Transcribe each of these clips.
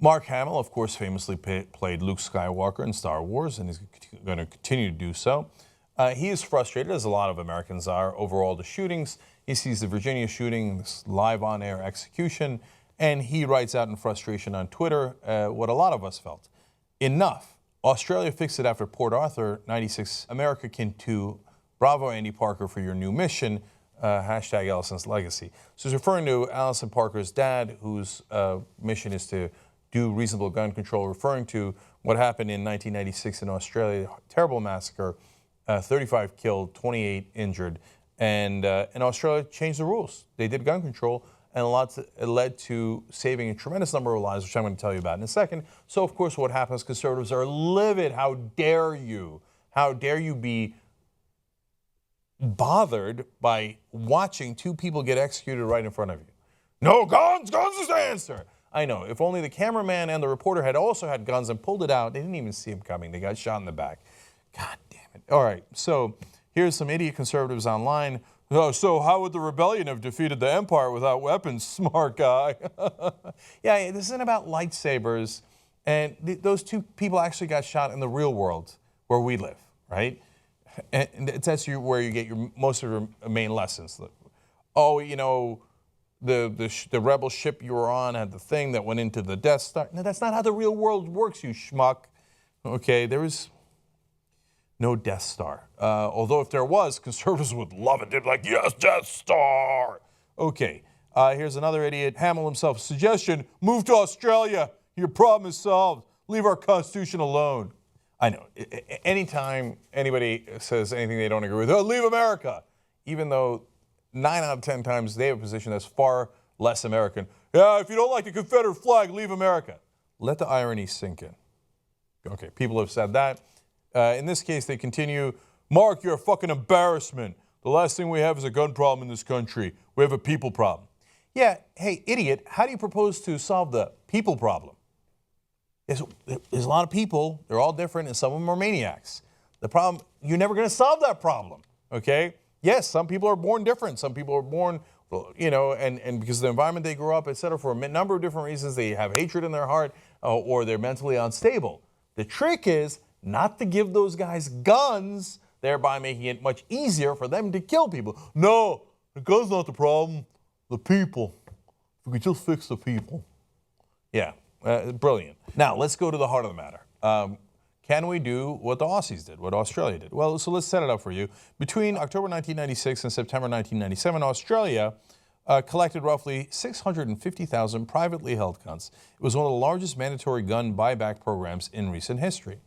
Mark Hamill, of course, famously played Luke Skywalker in Star Wars, and he's going to continue to do so. He is frustrated, as a lot of Americans are, over all the shootings. He sees the Virginia shooting, this live on-air execution, and he writes out in frustration on Twitter what a lot of us felt. Enough. Australia fixed it after Port Arthur, 96. America can too. Bravo, Andy Parker, for your new mission. Hashtag Allison's legacy. So he's referring to Allison Parker's dad, whose mission is to do reasonable gun control, referring to what happened in 1996 in Australia, terrible massacre, 35 killed, 28 injured, and Australia changed the rules. They did gun control, and it led to saving a tremendous number of lives, which I'm going to tell you about in a second. So, of course, what happens, conservatives are livid. How dare you? How dare you be bothered by watching two people get executed right in front of you? No guns, guns is the answer. I know, if only the cameraman and the reporter had also had guns and pulled it out, they didn't even see him coming. They got shot in the back. God damn it. All right, so here's some idiot conservatives online. Oh, so how would the rebellion have defeated the empire without weapons, smart guy? Yeah, this isn't about lightsabers. And those two people actually got shot in the real world where we live, right? And that's where you get most of your main lessons. Oh, you know, the rebel ship you were on had the thing that went into the Death Star. No, that's not how the real world works, you schmuck. Okay, there was no Death Star. Although if there was, conservatives would love it. They'd be like, yes, Death Star. Okay, here's another idiot. Hamill himself. Suggestion, move to Australia. Your problem is solved. Leave our Constitution alone. I know. Anytime anybody says anything they don't agree with, oh, leave America. Even though 9 out of 10 times they have a position that's far less American. Yeah, if you don't like the Confederate flag, leave America. Let the irony sink in. Okay, people have said that. In this case, they continue, Mark, you're a fucking embarrassment. The last thing we have is a gun problem in this country. We have a people problem. Yeah, hey, idiot, how do you propose to solve the people problem? There's a lot of people, they're all different, and some of them are maniacs. The problem, you're never going to solve that problem, okay? Yes, some people are born different. Some people are born, you know, and because of the environment they grew up, et cetera, for a number of different reasons, they have hatred in their heart or they're mentally unstable. The trick is not to give those guys guns, thereby making it much easier for them to kill people. No, the gun's not the problem, the people. If we could just fix the people. Yeah, brilliant. Now, let's go to the heart of the matter. Can we do what the Aussies did, what Australia did? Well, so let's set it up for you. Between October 1996 and September 1997, Australia collected roughly 650,000 privately held guns. It was one of the largest mandatory gun buyback programs in recent history.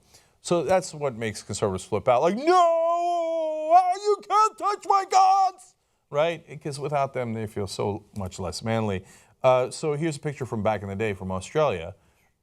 So that's what makes conservatives flip out. Like, no, you can't touch my guns, right? Because without them, they feel so much less manly. So here's a picture from back in the day from Australia.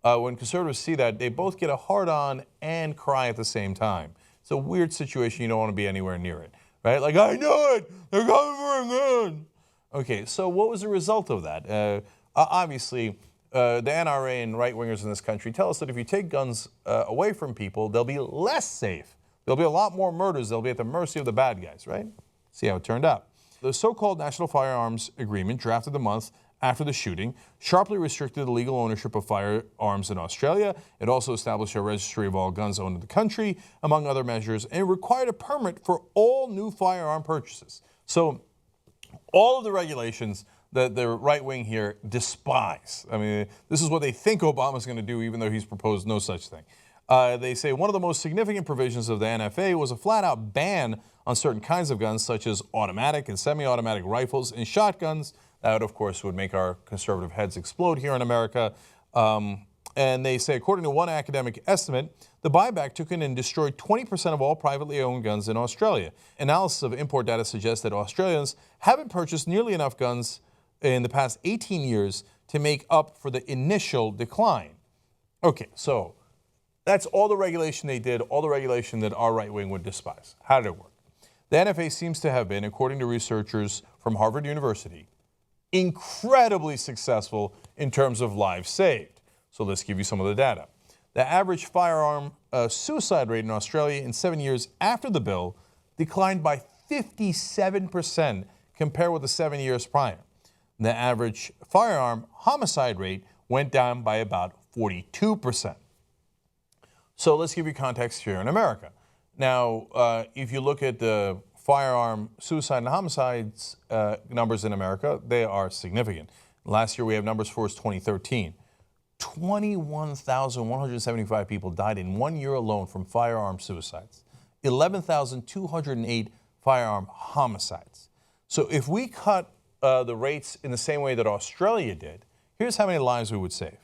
When conservatives see that, they both get a hard-on and cry at the same time. It's a weird situation. You don't want to be anywhere near it, right? Like, I know it. They're coming for a gun. Okay, so what was the result of that? Obviously, the NRA and right-wingers in this country tell us that if you take guns away from people, they'll be less safe. There'll be a lot more murders. They'll be at the mercy of the bad guys, right? See how it turned out. The so-called National Firearms Agreement, drafted the month after the shooting, sharply restricted the legal ownership of firearms in Australia. It also established a registry of all guns owned in the country, among other measures, and it required a permit for all new firearm purchases. So all of the regulations that the right wing here despise. I mean, this is what they think Obama's going to do, even though he's proposed no such thing. They say one of the most significant provisions of the NFA was a flat-out ban on certain kinds of guns, such as automatic and semi-automatic rifles and shotguns. That, of course, would make our conservative heads explode here in America. And they say, according to one academic estimate, the buyback took in and destroyed 20% of all privately owned guns in Australia. Analysis of import data suggests that Australians haven't purchased nearly enough guns in the past 18 years to make up for the initial decline. Okay, so that's all the regulation they did, all the regulation that our right wing would despise. How did it work? The NFA seems to have been, according to researchers from Harvard University, incredibly successful in terms of lives saved. So let's give you some of the data. The average firearm suicide rate in Australia in 7 years after the bill declined by 57% compared with the 7 years prior. The average firearm homicide rate went down by about 42%. So let's give you context here in America. Now, if you look at the firearm suicide and homicides numbers in America, they are significant. Last year we have numbers for us 2013. 21,175 people died in 1 year alone from firearm suicides. 11,208 firearm homicides. So if we cut the rates in the same way that Australia did, here's how many lives we would save.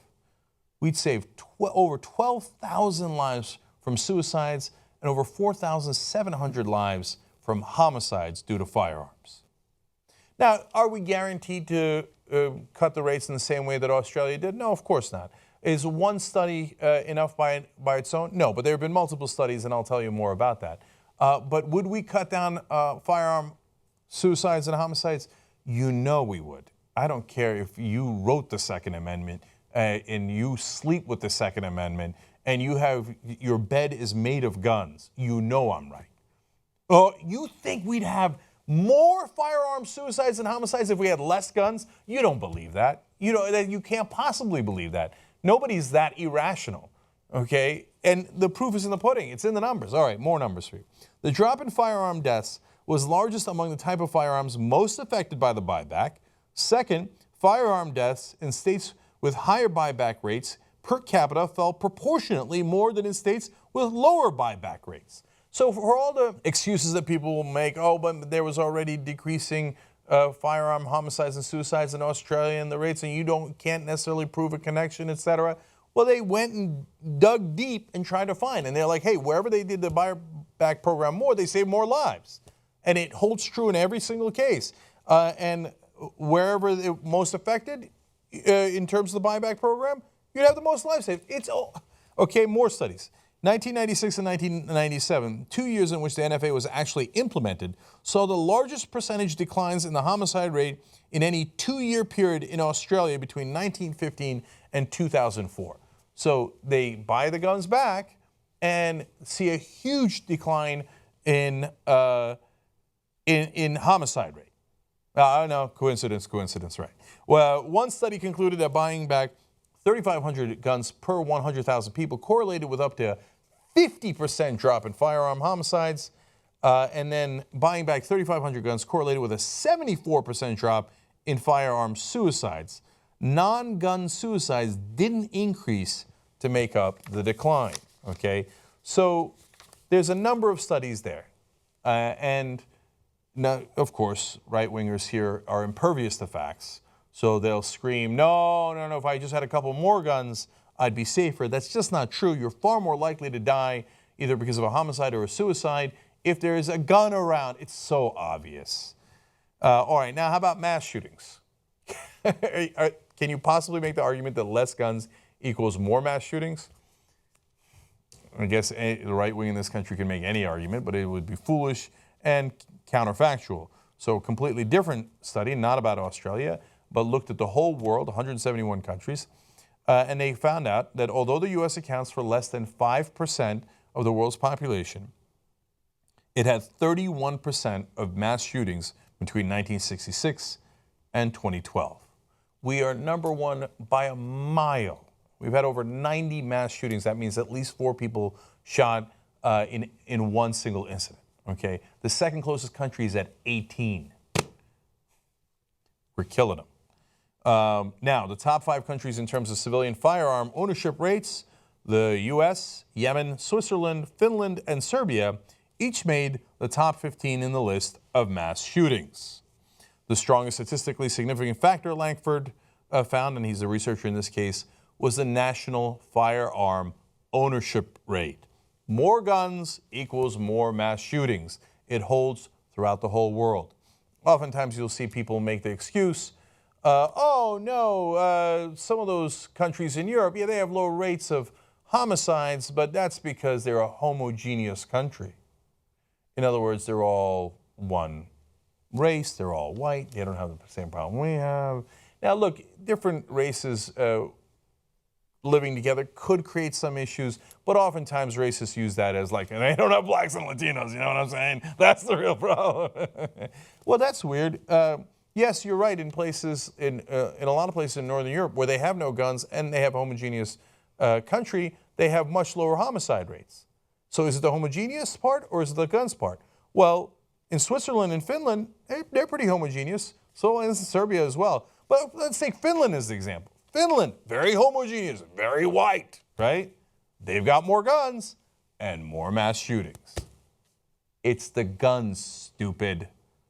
We'd save over 12,000 lives from suicides and over 4,700 lives from homicides due to firearms. Now, are we guaranteed to cut the rates in the same way that Australia did? No, of course not. Is one study enough by its own? No, but there have been multiple studies, and I'll tell you more about that. But would we cut down firearm suicides and homicides? You know we would. I don't care if you wrote the Second Amendment and you sleep with the Second Amendment and your bed is made of guns. You know I'm right. You think we'd have more firearm suicides and homicides if we had less guns? You don't believe that. You can't possibly believe that. Nobody's that irrational, okay? And the proof is in the pudding. It's in the numbers. All right, more numbers for you. The drop in firearm deaths was largest among the type of firearms most affected by the buyback. Second, firearm deaths in states with higher buyback rates per capita fell proportionately more than in states with lower buyback rates. So for all the excuses that people will make, but there was already decreasing firearm homicides and suicides in Australia and the rates, and you can't necessarily prove a connection, etc. Well, they went and dug deep and tried to find, and they're like, hey, wherever they did the buyback program more, they saved more lives. And it holds true in every single case. And wherever it most affected in terms of the buyback program, you'd have the most lives saved. Okay, more studies. 1996 and 1997, 2 years in which the NFA was actually implemented, saw the largest percentage declines in the homicide rate in any 2-year period in Australia between 1915 and 2004. So they buy the guns back and see a huge decline in homicide rate. No, coincidence, right. Well, one study concluded that buying back 3,500 guns per 100,000 people correlated with up to 50% drop in firearm homicides, and then buying back 3,500 guns correlated with a 74% drop in firearm suicides. Non-gun suicides didn't increase to make up the decline, okay? So there's a number of studies there, and now, of course, right-wingers here are impervious to facts. So they'll scream, no, if I just had a couple more guns, I'd be safer. That's just not true. You're far more likely to die either because of a homicide or a suicide if there is a gun around. It's so obvious. All right, now how about mass shootings? Can you possibly make the argument that less guns equals more mass shootings? I guess the right wing in this country can make any argument, but it would be foolish and counterfactual. So a completely different study, not about Australia, but looked at the whole world, 171 countries, and they found out that although the U.S. accounts for less than 5% of the world's population, it had 31% of mass shootings between 1966 and 2012. We are number one by a mile. We've had over 90 mass shootings. That means at least 4 people shot in one single incident. Okay, the second closest country is at 18. We're killing them. Now, the top 5 countries in terms of civilian firearm ownership rates, the U.S., Yemen, Switzerland, Finland, and Serbia each made the top 15 in the list of mass shootings. The strongest statistically significant factor Langford found, and he's a researcher in this case, was the national firearm ownership rate. More guns equals more mass shootings. It holds throughout the whole world. Oftentimes you'll see people make the excuse, some of those countries in Europe, they have low rates of homicides, but that's because they're a homogeneous country. In other words, they're all one race, they're all white, they don't have the same problem we have. Now look, different races living together could create some issues, but oftentimes racists use that as and they don't have blacks and Latinos, you know what I'm saying? That's the real problem. Well, that's weird. Yes, you're right, in a lot of places in Northern Europe where they have no guns and they have homogeneous country, they have much lower homicide rates. So is it the homogeneous part or is it the guns part? Well, in Switzerland and Finland, they're pretty homogeneous. So is Serbia as well. But let's take Finland as the example. Finland, very homogeneous, very white, right? They've got more guns and more mass shootings. It's the guns, stupid.